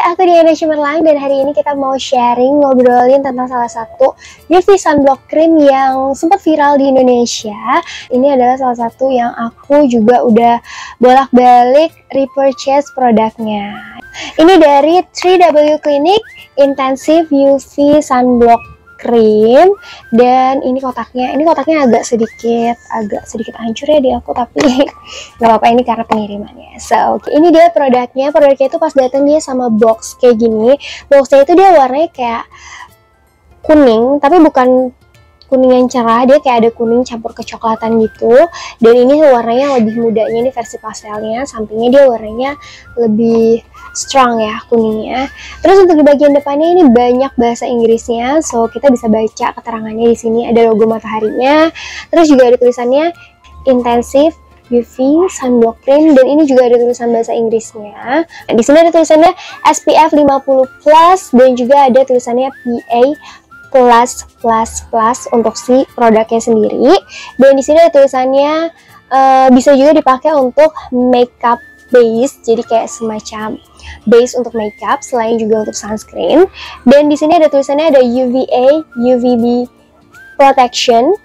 aku Diana Cemerlang dan hari ini kita mau sharing, ngobrolin tentang salah satu UV sunblock cream yang sempat viral di Indonesia. Ini adalah salah satu yang aku juga udah bolak-balik repurchase produknya. Ini dari 3W Clinic Intensive UV Sunblock Cream, dan ini kotaknya agak sedikit hancur ya di aku, tapi nggak apa-apa, ini karena pengirimannya. So, ini dia produknya itu pas datang dia sama box kayak gini. Boxnya itu dia warnanya kayak kuning, tapi bukan kuning yang cerah, dia kayak ada kuning campur kecoklatan gitu. Dan ini warnanya lebih mudanya, ini versi pastelnya. Sampingnya dia warnanya lebih strong ya kuningnya. Terus untuk di bagian depannya ini banyak bahasa Inggrisnya, so kita bisa baca keterangannya di sini. Ada logo mataharinya, terus juga ada tulisannya Intensive UV Sunblock Cream, dan ini juga ada tulisan bahasa Inggrisnya. Di sini ada tulisannya SPF 50+, dan juga ada tulisannya PA++ untuk si produknya sendiri. Dan di sini ada tulisannya bisa juga dipakai untuk makeup base, jadi kayak semacam base untuk makeup selain juga untuk sunscreen. Dan di sini ada tulisannya ada UVA, UVB protection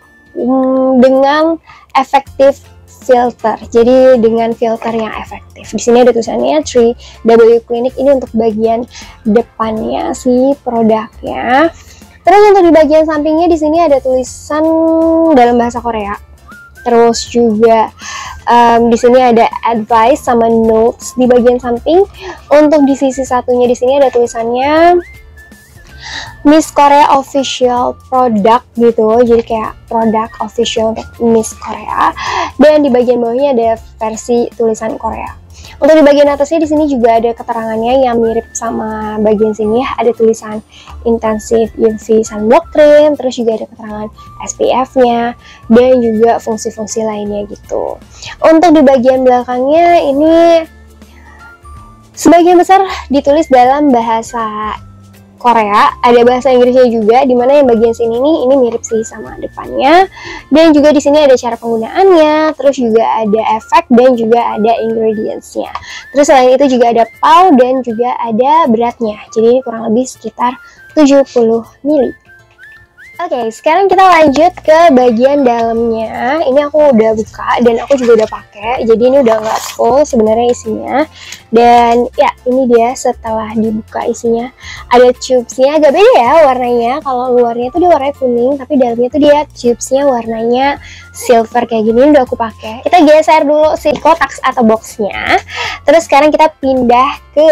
dengan effective filter. Jadi dengan filter yang efektif. Di sini ada tulisannya 3W Clinic, ini untuk bagian depannya si produknya. Terus untuk di bagian sampingnya di sini ada tulisan dalam bahasa Korea. Terus juga di sini ada advice sama notes di bagian samping. Untuk di sisi satunya di sini ada tulisannya Miss Korea Official Product gitu. Jadi kayak produk official untuk Miss Korea. Dan di bagian bawahnya ada versi tulisan Korea. Untuk di bagian atasnya di sini juga ada keterangannya yang mirip sama bagian sini. Ada tulisan Intensive UV Sunblock Cream, terus juga ada keterangan SPF-nya dan juga fungsi-fungsi lainnya gitu. Untuk di bagian belakangnya ini sebagian besar ditulis dalam bahasa Korea, ada bahasa Inggrisnya juga, dimana yang bagian sini nih ini mirip sih sama depannya. Dan juga di sini ada cara penggunaannya, terus juga ada efek dan juga ada ingredients-nya. Terus selain itu juga ada PAU dan juga ada beratnya. Jadi ini kurang lebih sekitar 70 ml. Oke, sekarang kita lanjut ke bagian dalamnya. Ini aku udah buka dan aku juga udah pakai. Jadi ini udah nggak full sebenarnya isinya. Dan ya, ini dia setelah dibuka isinya. Ada tubesnya, agak beda ya warnanya. Kalau luarnya tuh dia warnanya kuning, tapi dalamnya tuh dia tubesnya warnanya silver kayak gini. Ini udah aku pakai. Kita geser dulu si kotak atau boxnya. Terus sekarang kita pindah ke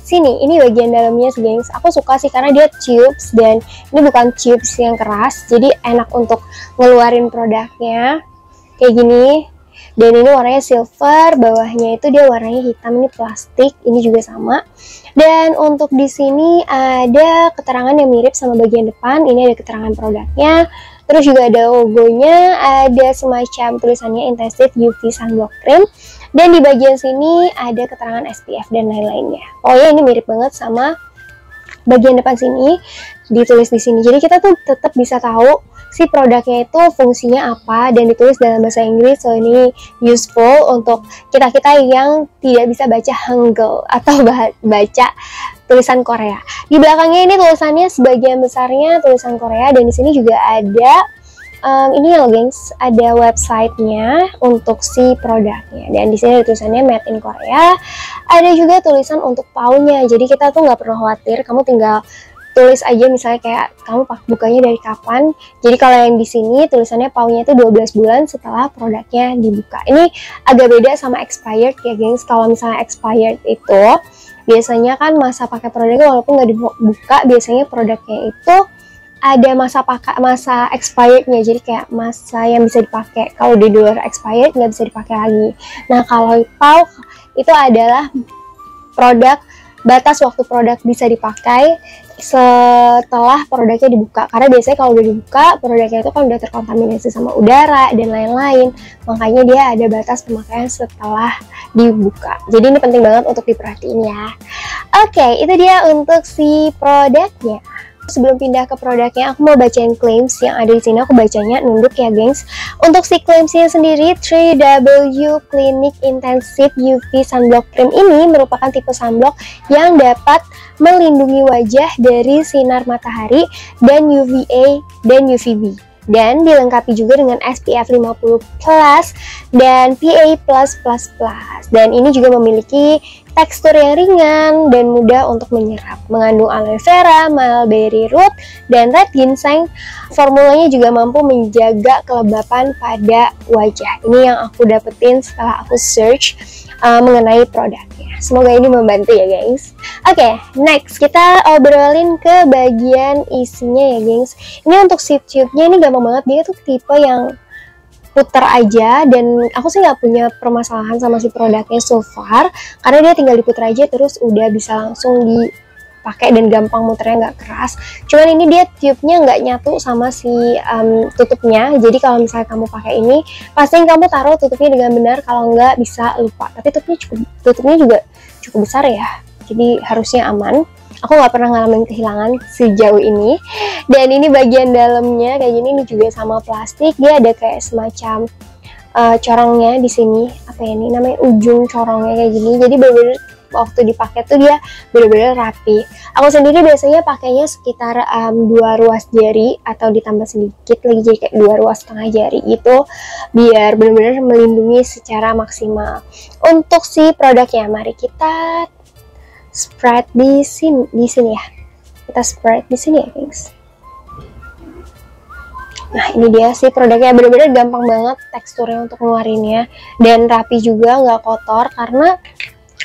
sini. Ini bagian dalamnya sih gengs. Aku suka sih karena dia tubes dan ini bukan tubes yang keras, jadi enak untuk ngeluarin produknya kayak gini. Dan ini warnanya silver, bawahnya itu dia warnanya hitam, ini plastik, ini juga sama. Dan untuk di sini ada keterangan yang mirip sama bagian depan. Ini ada keterangan produknya, terus juga ada logonya, ada semacam tulisannya Intensive UV Sunblock Cream. Dan di bagian sini ada keterangan SPF dan lain-lainnya. Pokoknya ini mirip banget sama bagian depan sini, ditulis di sini. Jadi kita tuh tetap bisa tahu si produknya itu fungsinya apa dan ditulis dalam bahasa Inggris. So ini useful untuk kita-kita yang tidak bisa baca Hangul atau baca tulisan Korea. Di belakangnya ini tulisannya sebagian besarnya tulisan Korea, dan di sini juga ada ini ya gengs, ada websitenya untuk si produknya. Dan di sini ada tulisannya Made in Korea. Ada juga tulisan untuk PAU-nya. Jadi kita tuh nggak perlu khawatir, kamu tinggal tulis aja misalnya kayak kamu bukanya dari kapan. Jadi kalau yang di sini tulisannya PAU-nya itu 12 bulan setelah produknya dibuka. Ini agak beda sama expired ya gengs. Kalau misalnya expired itu biasanya kan masa pakai produknya walaupun nggak dibuka, biasanya produknya itu ada masa expirednya, jadi kayak masa yang bisa dipakai. Kalau di luar expired nggak bisa dipakai lagi. Nah kalau PAU itu adalah batas waktu produk bisa dipakai setelah produknya dibuka. Karena biasanya kalau udah dibuka produknya itu kan udah terkontaminasi sama udara dan lain-lain, makanya dia ada batas pemakaian setelah dibuka. Jadi ini penting banget untuk diperhatiin ya. Oke, itu dia untuk si produknya. Sebelum pindah ke produknya, aku mau bacain claims yang ada di sini. Aku bacanya nunduk ya, gengs. Untuk si claimsnya sendiri, 3W Clinic Intensive UV Sunblock Cream ini merupakan tipe sunblock yang dapat melindungi wajah dari sinar matahari dan UVA dan UVB. Dan dilengkapi juga dengan SPF 50+ dan PA+++. Dan ini juga memiliki tekstur yang ringan dan mudah untuk menyerap. Mengandung aloe vera, mulberry root, dan red ginseng. Formulanya juga mampu menjaga kelembapan pada wajah. Ini yang aku dapetin setelah aku search mengenai produknya. Semoga ini membantu ya, guys. Oke, next kita obrolin ke bagian isinya ya, guys. Ini untuk si tube-nya ini gampang banget. Dia tuh tipe yang puter aja, dan aku sih nggak punya permasalahan sama si produknya so far, karena dia tinggal diputer aja terus udah bisa langsung dipakai dan gampang muternya, nggak keras. Cuman ini dia tube-nya nggak nyatu sama si tutupnya, jadi kalau misalnya kamu pakai ini, pastiin kamu taruh tutupnya dengan benar, kalau nggak bisa lupa. Tapi tutupnya juga cukup besar ya, jadi harusnya aman. Aku nggak pernah ngalamin kehilangan sejauh ini. Dan ini bagian dalamnya kayak gini, ini juga sama plastik. Dia ada kayak semacam corongnya di sini. Apa ya ini namanya, ujung corongnya kayak gini. Jadi bener-bener waktu dipakai tuh dia bener-bener rapi. Aku sendiri biasanya pakainya sekitar 2 ruas jari atau ditambah sedikit lagi, jadi kayak 2 ruas setengah jari gitu, biar bener-bener melindungi secara maksimal. Untuk si produknya, mari kita spread di sini ya. Kita spread di sini ya, guys. Nah, ini dia sih produknya, bener-bener gampang banget teksturnya untuk ngeluarinnya, dan rapi juga, nggak kotor, karena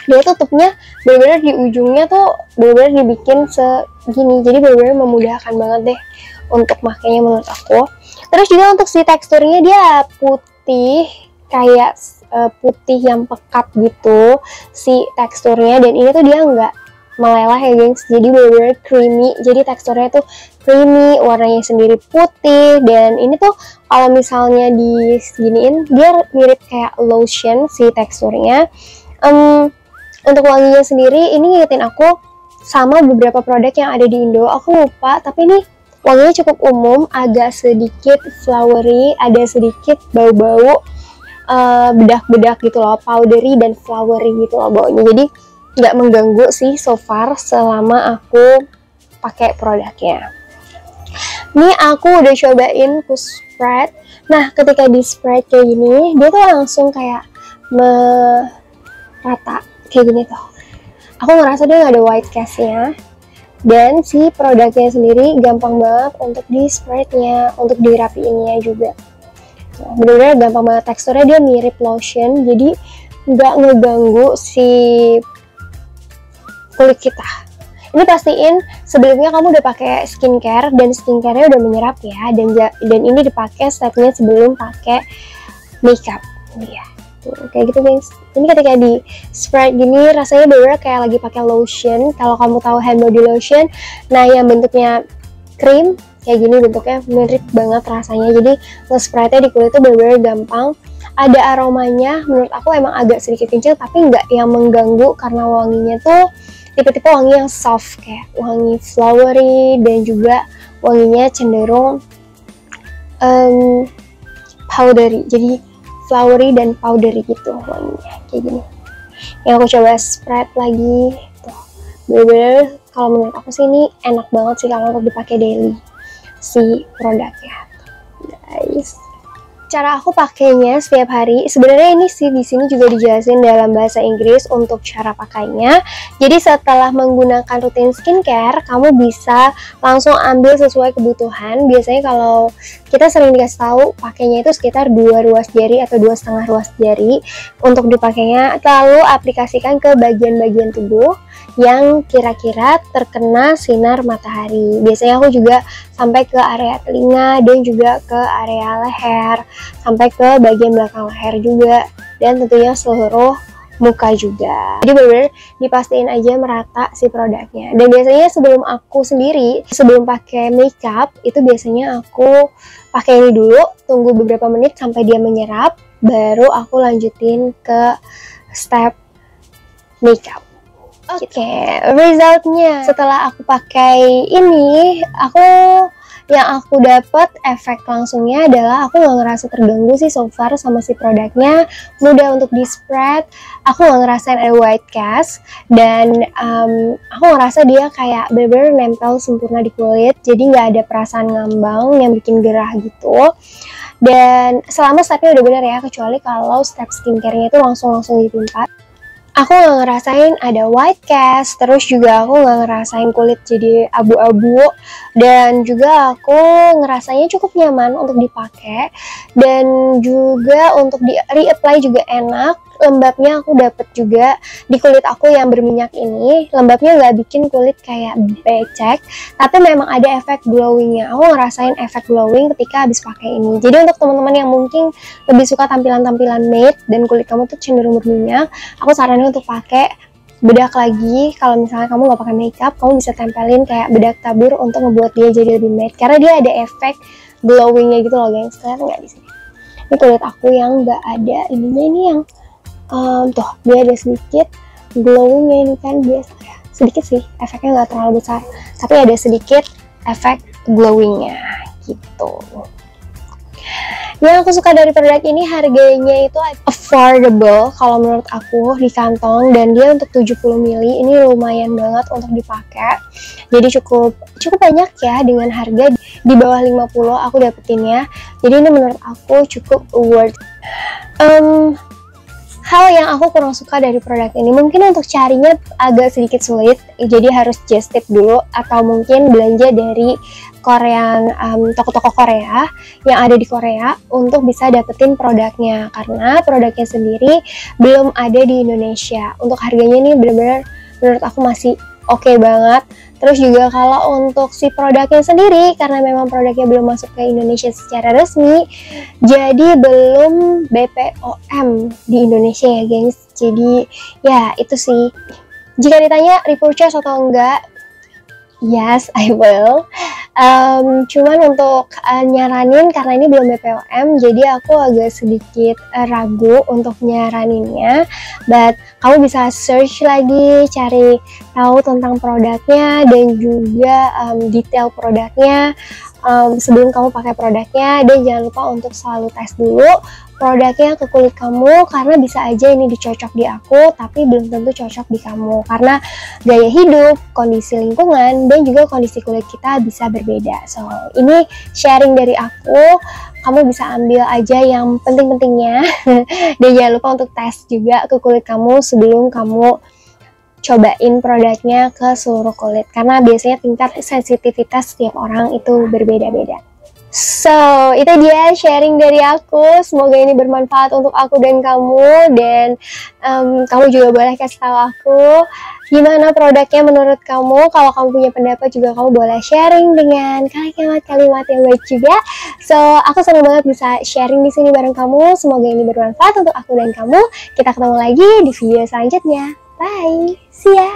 dia tutupnya bener-bener di ujungnya tuh bener-bener dibikin segini, jadi bener-bener memudahkan banget deh untuk makainya menurut aku. Terus juga untuk si teksturnya, dia putih, kayak putih yang pekat gitu si teksturnya, dan ini tuh dia nggak meleleh ya, gengs. Jadi bener-bener creamy, jadi teksturnya tuh creamy, warnanya sendiri putih, dan ini tuh kalau misalnya diginiin dia mirip kayak lotion si teksturnya. Untuk wanginya sendiri ini ngingetin aku sama beberapa produk yang ada di Indo, aku lupa, tapi ini wanginya cukup umum, agak sedikit flowery, ada sedikit bau-bau bedak-bedak gitu loh, powdery dan flowery gitu loh baunya, jadi nggak mengganggu sih so far selama aku pakai produknya. Ini aku udah cobain ku spread. Nah, ketika di spread kayak gini, dia tuh langsung kayak merata kayak gini tuh. Aku ngerasa dia nggak ada white cast-nya, dan si produknya sendiri gampang banget untuk di spreadnya, untuk dirapiinnya juga. Bener-bener gampang banget, teksturnya dia mirip lotion, jadi nggak ngeganggu si kulit kita. Ini pastiin sebelumnya kamu udah pakai skincare, dan skincare-nya udah menyerap ya, dan ini dipakai setnya sebelum pakai makeup. Iya, tuh kayak gitu, guys. Ini ketika di spread gini rasanya bener-bener kayak lagi pakai lotion. Kalau kamu tahu hand body lotion, nah yang bentuknya krim kayak gini bentuknya, mirip banget rasanya. Jadi nge-spreadnya di kulit itu bener-bener gampang. Ada aromanya, menurut aku emang agak sedikit kencang, tapi nggak yang mengganggu, karena wanginya tuh tipe-tipe wangi yang soft, kayak wangi flowery, dan juga wanginya cenderung powdery, jadi flowery dan powdery gitu wanginya, kayak gini. Yang aku coba spread lagi tuh, bener-bener kalau menurut aku sih ini enak banget sih kalau untuk dipakai daily si produknya, guys. Cara aku pakainya setiap hari, sebenarnya ini sih di sini juga dijelasin dalam bahasa Inggris untuk cara pakainya. Jadi setelah menggunakan rutin skincare, kamu bisa langsung ambil sesuai kebutuhan. Biasanya kalau kita sering dikasih tahu pakainya itu sekitar 2 ruas jari atau 2,5 ruas jari untuk dipakainya, lalu aplikasikan ke bagian-bagian tubuh yang kira-kira terkena sinar matahari. Biasanya aku juga sampai ke area telinga, dan juga ke area leher, sampai ke bagian belakang leher juga, dan tentunya seluruh muka juga. Jadi bener-bener dipastiin aja merata si produknya. Dan biasanya sebelum pakai makeup itu biasanya aku pakai ini dulu, tunggu beberapa menit sampai dia menyerap, baru aku lanjutin ke step makeup. Oke, resultnya setelah aku pakai ini, yang aku dapat efek langsungnya adalah aku nggak ngerasa terganggu sih so far sama si produknya, mudah untuk di spread, aku nggak ngerasain ada white cast, dan aku ngerasa dia kayak bener-bener nempel sempurna di kulit, jadi nggak ada perasaan ngambang yang bikin gerah gitu. Dan selama stepnya udah bener ya, kecuali kalau step skincare-nya itu langsung ditimpa, aku nggak ngerasain ada white cast, terus juga aku nggak ngerasain kulit jadi abu-abu, dan juga aku ngerasanya cukup nyaman untuk dipakai, dan juga untuk di reapply juga enak. Lembabnya aku dapet juga di kulit aku yang berminyak ini, lembabnya nggak bikin kulit kayak becek, tapi memang ada efek glowingnya. Aku ngerasain efek glowing ketika habis pakai ini. Jadi untuk teman-teman yang mungkin lebih suka tampilan-tampilan matte dan kulit kamu tuh cenderung berminyak, aku saranin untuk pakai bedak lagi. Kalau misalnya kamu nggak pakai makeup, kamu bisa tempelin kayak bedak tabur untuk membuat dia jadi lebih matte, karena dia ada efek glowingnya gitu loh gengs. Kelihatan nggak di sini? Ini kulit aku yang nggak ada ininya, ini yang tuh dia ada sedikit glowingnya ini kan, biasa ya, sedikit sih, efeknya nggak terlalu besar, tapi ada sedikit efek glowingnya gitu. Yang aku suka dari produk ini, harganya itu affordable kalau menurut aku di kantong, dan dia untuk 70 ml ini lumayan banget untuk dipakai. Jadi cukup banyak ya, dengan harga di bawah 50 aku dapetinnya. Jadi ini menurut aku cukup worth. Hal yang aku kurang suka dari produk ini, mungkin untuk carinya agak sedikit sulit, jadi harus just tip dulu, atau mungkin belanja dari Korean, toko-toko Korea yang ada di Korea untuk bisa dapetin produknya, karena produknya sendiri belum ada di Indonesia. Untuk harganya ini bener-bener menurut aku masih oke banget. Terus juga kalau untuk si produknya sendiri, karena memang produknya belum masuk ke Indonesia secara resmi, jadi belum BPOM di Indonesia ya gengs. Jadi ya itu sih, jika ditanya repurchase atau enggak, yes, I will. Cuman untuk nyaranin, karena ini belum BPOM, jadi aku agak sedikit ragu untuk nyaraninnya. But kamu bisa search lagi, cari tahu tentang produknya dan juga detail produknya sebelum kamu pakai produknya. Dan jangan lupa untuk selalu tes dulu produknya ke kulit kamu, karena bisa aja ini dicocok di aku tapi belum tentu cocok di kamu, karena gaya hidup, kondisi lingkungan, dan juga kondisi kulit kita bisa berbeda. So ini sharing dari aku, kamu bisa ambil aja yang penting-pentingnya dan jangan lupa untuk tes juga ke kulit kamu sebelum kamu cobain produknya ke seluruh kulit, karena biasanya tingkat sensitivitas setiap orang itu berbeda-beda. So, itu dia sharing dari aku. Semoga ini bermanfaat untuk aku dan kamu. Dan kamu juga boleh kasih tahu aku gimana produknya menurut kamu. Kalau kamu punya pendapat juga kamu boleh sharing dengan kalimat-kalimat yang baik juga. So, aku senang banget bisa sharing di sini bareng kamu. Semoga ini bermanfaat untuk aku dan kamu. Kita ketemu lagi di video selanjutnya. Bye, see ya.